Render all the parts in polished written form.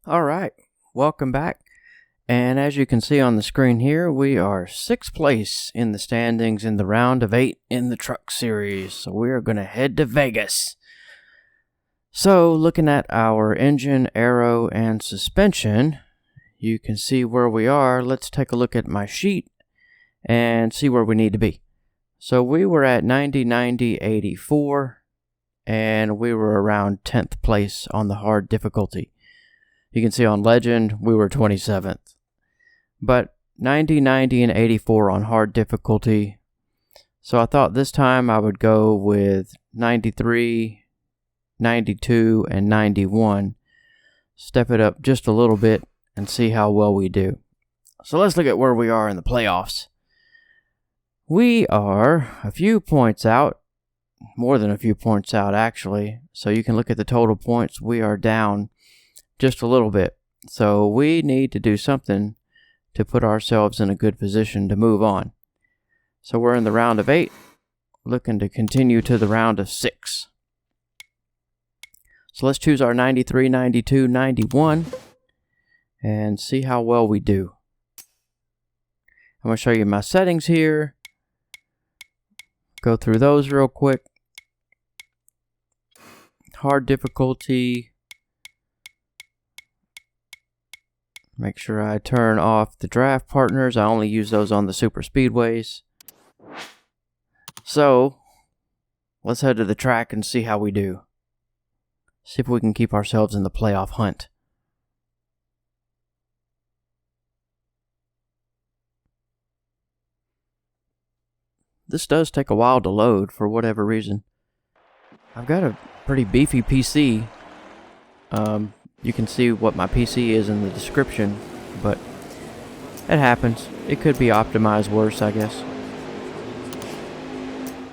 All right, welcome back. And as you can see on the screen here, we are 6th place in the standings in the round of 8 in the truck series. So we are going to head to Vegas. So looking at our engine, aero, and suspension, you can see where we are. Let's take a look at my sheet and see where we need to be. So we were at 90, 90, 84, and we were around 10th place on the hard difficulty. You can see on Legend, we were 27th. But 90, 90, and 84 on hard difficulty. So I thought this time I would go with 93, 92, and 91. Step it up just a little bit and see how well we do. So let's look at where we are in the playoffs. We are a few points out. More than a few points out, actually. So you can look at the total points. We are down just a little bit. So we need to do something to put ourselves in a good position to move on. So we're in the round of 8, looking to continue to the round of 6. So let's choose our 93, 92, 91 and see how well we do. I'm going to show you my settings here. Go through those real quick. Hard difficulty. Make sure I turn off the draft partners. I only use those on the super speedways. So, let's head to the track and see how we do. See if we can keep ourselves in the playoff hunt. This does take a while to load for whatever reason. I've got a pretty beefy PC. You can see what my PC is in the description, but it happens. It could be optimized worse, I guess.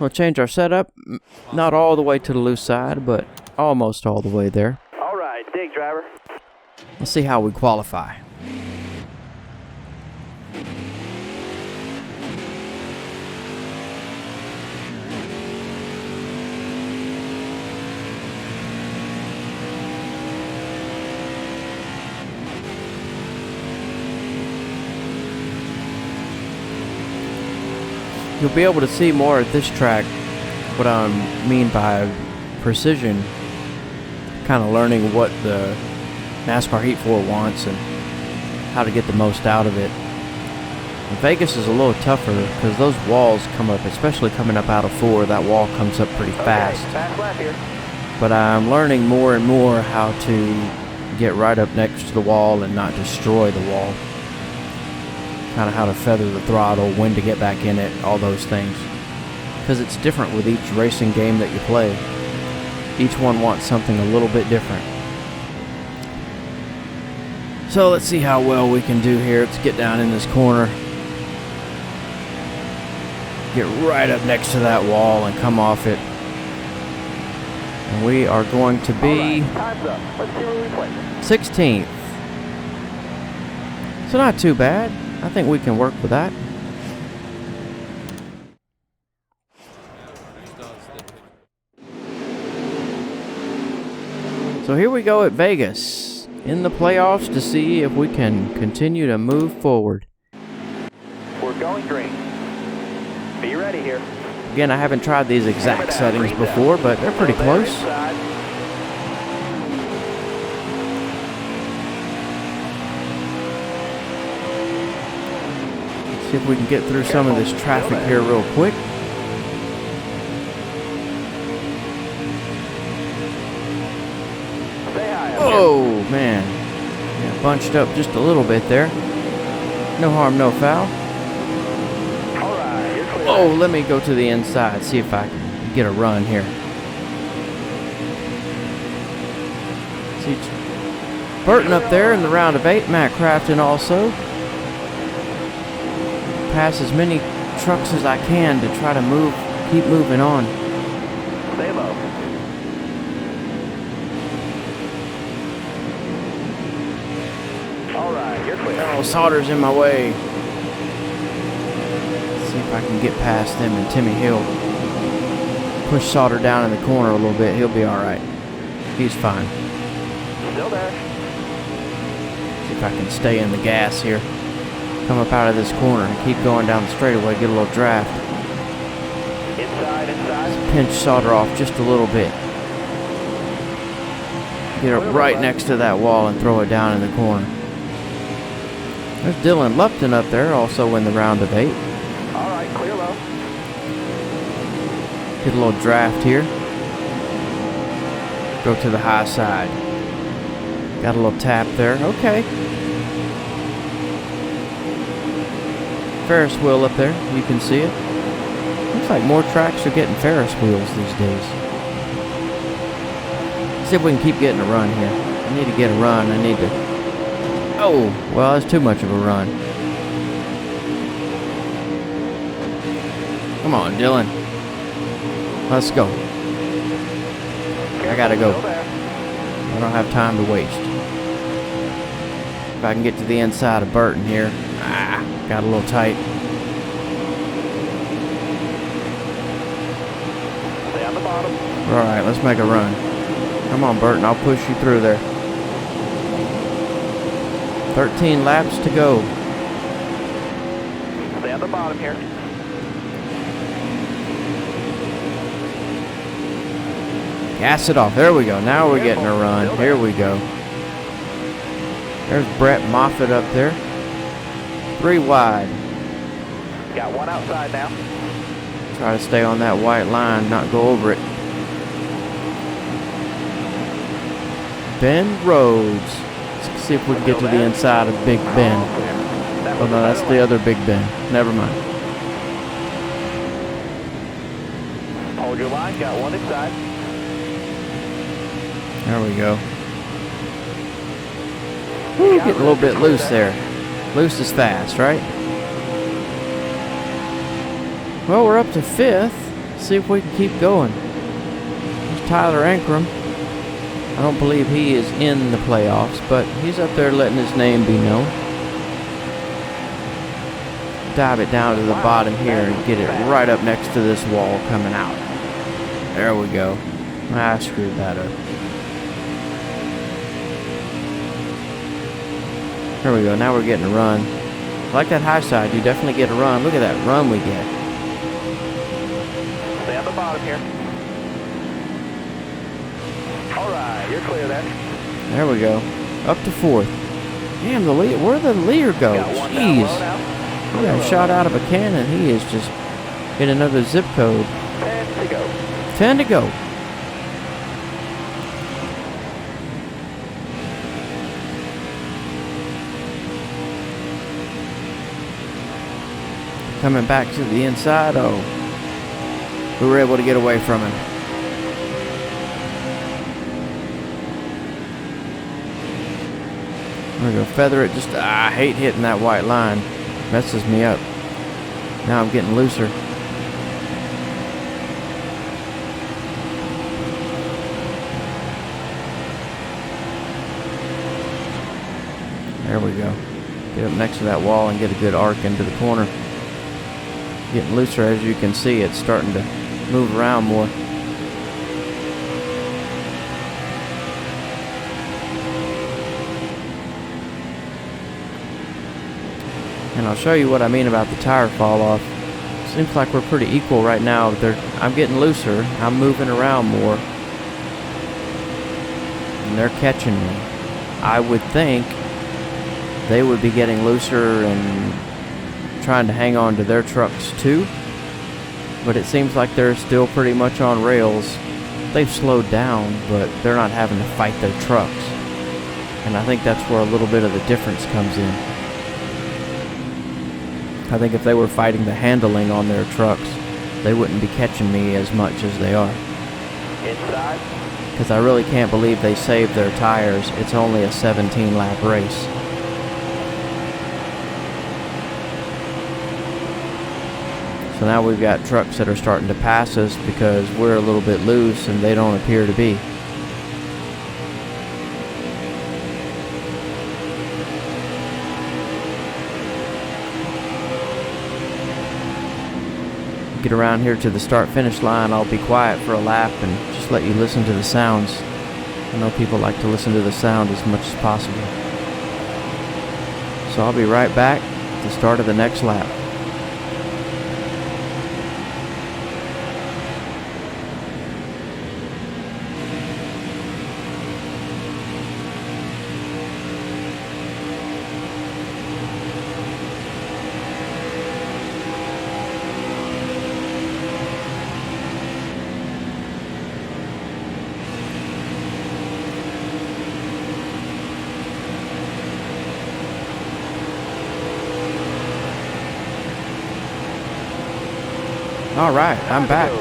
We'll change our setup. Not all the way to the loose side, but almost all the way there. All right, dig, driver. Let's see how we qualify. You'll be able to see more at this track what I mean by precision, kind of learning what the Nascar Heat 4 wants and how to get the most out of it. And Vegas is a little tougher because those walls come up, especially coming up out of 4, that wall comes up pretty fast. Fast lap here. But I'm learning more and more how to get right up next to the wall and not destroy the wall. Kind of how to feather the throttle, when to get back in it, all those things. Because it's different with each racing game that you play. Each one wants something a little bit different. So let's see how well we can do here. Let's get down in this corner. Get right up next to that wall and come off it. And we are going to be Time's up. Let's see where we place. 16th. So not too bad. I think we can work with that. So here we go at Vegas in the playoffs to see if we can continue to move forward. We're going green. Be ready here. Again, I haven't tried these exact settings before, but they're pretty close. See if we can get through some of this traffic here real quick. Oh, man. Yeah, bunched up just a little bit there. No harm, no foul. Oh, let me go to the inside, see if I can get a run here. See Burton up there in the round of 8, Matt Crafton also. Pass as many trucks as I can to try to keep moving on. Stay low. All right, you're clear. Oh, Sauter's in my way. Let's see if I can get past him and Timmy Hill. Push Sauter down in the corner a little bit. He'll be all right. He's fine. Still there. See if I can stay in the gas here. Come up out of this corner and keep going down the straightaway, get a little draft. Inside. Pinch solder off just a little bit. Get it right next to that wall and throw it down in the corner. There's Dylan Lupton up there, also in the round of 8. All right, clear low. Get a little draft here. Go to the high side. Got a little tap there. Okay. Ferris wheel up there. You can see it. Looks like more tracks are getting Ferris wheels these days. See if we can keep getting a run here. I need to get a run. I need to... Oh, well, that's too much of a run. Come on, Dylan. Let's go. I gotta go. I don't have time to waste. If I can get to the inside of Burton here. Got a little tight. Stay on the bottom. Alright, let's make a run. Come on, Burton. I'll push you through there. 13 laps to go. Stay on the bottom here. Gas it off. There we go. Now we're getting a run. Here we go. There's Brett Moffitt up there. 3 wide. Got one outside now. Try to stay on that white line, not go over it. Bend Roads. Let's see if we can get to the inside of Big Ben. Oh no, that's the other Big Ben. Never mind. Hold your line. Got one inside. There we go. Woo, getting a little bit loose there. Loose is fast, right? Well, we're up to 5th. See if we can keep going. There's Tyler Ankrum. I don't believe he is in the playoffs, but he's up there letting his name be known. Dive it down to the bottom here and get it right up next to this wall coming out. There we go. I screwed that up. There we go. Now we're getting a run. Like that high side, you definitely get a run. Look at that run we get. Stay on the bottom here. All right, you're clear there. There we go. Up to 4th. Damn, the lead. Where'd the leader go? Jeez. He got shot out of a cannon. He is just in another zip code. 10 to go. 10 to go. Coming back to the inside. Oh, we were able to get away from him. We're going to feather it. Just, I hate hitting that white line. Messes me up. Now I'm getting looser. There we go. Get up next to that wall and get a good arc into the corner. Getting looser, as you can see. It's starting to move around more. And I'll show you what I mean about the tire fall off. Seems like we're pretty equal right now. I'm getting looser. I'm moving around more. And they're catching me. I would think they would be getting looser and trying to hang on to their trucks too. But it seems like they're still pretty much on rails. They've slowed down, but they're not having to fight their trucks. And I think that's where a little bit of the difference comes in. I think if they were fighting the handling on their trucks, they wouldn't be catching me as much as they are. Inside. Because I really can't believe they saved their tires. It's only a 17-lap race. So now we've got trucks that are starting to pass us because we're a little bit loose and they don't appear to be. Get around here to the start-finish line. I'll be quiet for a lap and just let you listen to the sounds. I know people like to listen to the sound as much as possible. So I'll be right back at the start of the next lap. Alright, I'm back.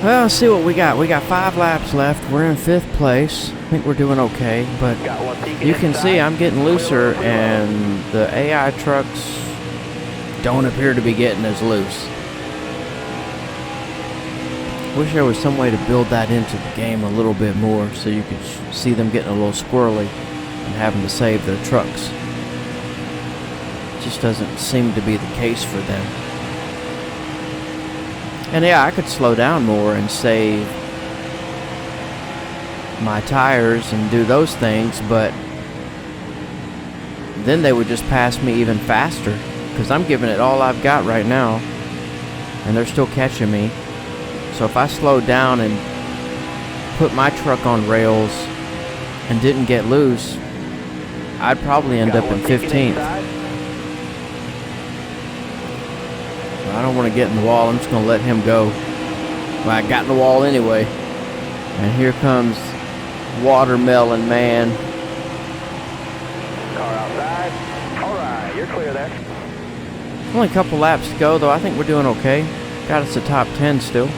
Well, let's see what we got. We got 5 laps left. We're in 5th place. I think we're doing okay, but you can see I'm getting looser and the AI trucks don't appear to be getting as loose. Wish there was some way to build that into the game a little bit more so you could see them getting a little squirrely and having to save their trucks. It just doesn't seem to be the case for them. And yeah, I could slow down more and save my tires and do those things, but then they would just pass me even faster because I'm giving it all I've got right now and they're still catching me. So if I slowed down and put my truck on rails and didn't get loose, I'd probably end up in 15th. I don't want to get in the wall. I'm just going to let him go. Well, I got in the wall anyway. And here comes Watermelon Man. Car outside. All right, you're clear there. Only a couple laps to go, though. I think we're doing okay. Got us a top 10 still.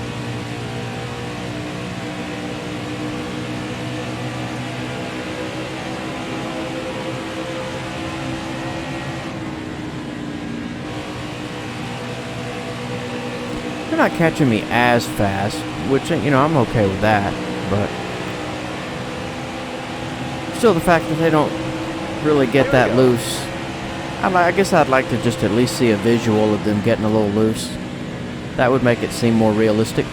They're not catching me as fast, which, you know, I'm okay with that, but still the fact that they don't really get that loose. I guess I'd like to just at least see a visual of them getting a little loose. That would make it seem more realistic.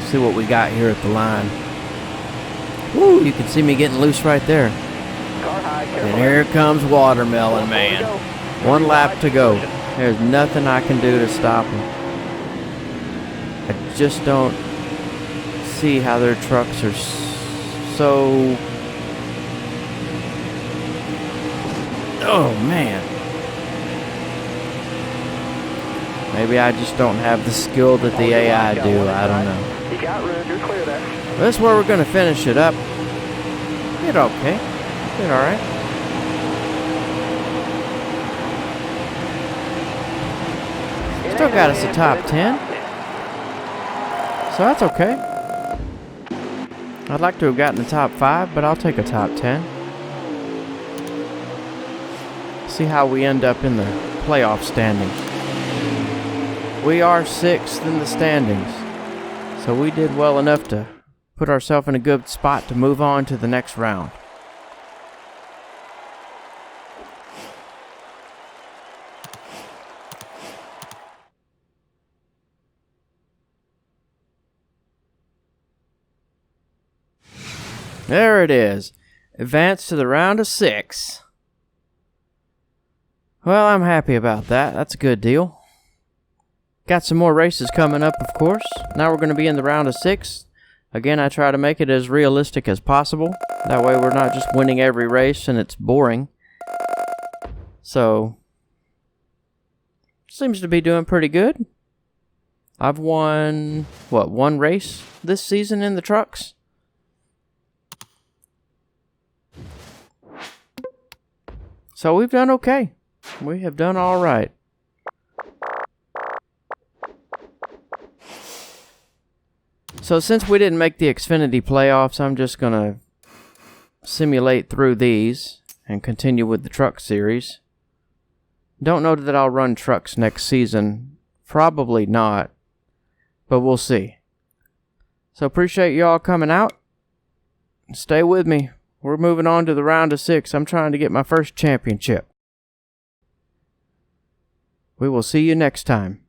See what we got here at the line. Woo, you can see me getting loose right there. And here comes Watermelon Man. 1 lap to go. There's nothing I can do to stop him. I just don't see how their trucks are so... Oh, man. Maybe I just don't have the skill that the AI do. I don't know. You got room, you're clear there. That's where we're going to finish it up. Did okay. Did alright. Still got us a top 10. So that's okay. I'd like to have gotten the top 5, but I'll take a top 10. See how we end up in the playoff standings. We are 6th in the standings. So we did well enough to put ourselves in a good spot to move on to the next round. There it is. Advance to the round of 6. Well, I'm happy about that. That's a good deal. Got some more races coming up, of course. Now we're going to be in the round of 6. Again, I try to make it as realistic as possible. That way we're not just winning every race and it's boring. So, seems to be doing pretty good. I've won, 1 race this season in the trucks? So we've done okay. We have done all right. So since we didn't make the Xfinity playoffs, I'm just going to simulate through these and continue with the truck series. Don't know that I'll run trucks next season. Probably not. But we'll see. So appreciate y'all coming out. Stay with me. We're moving on to the round of 6. I'm trying to get my first championship. We will see you next time.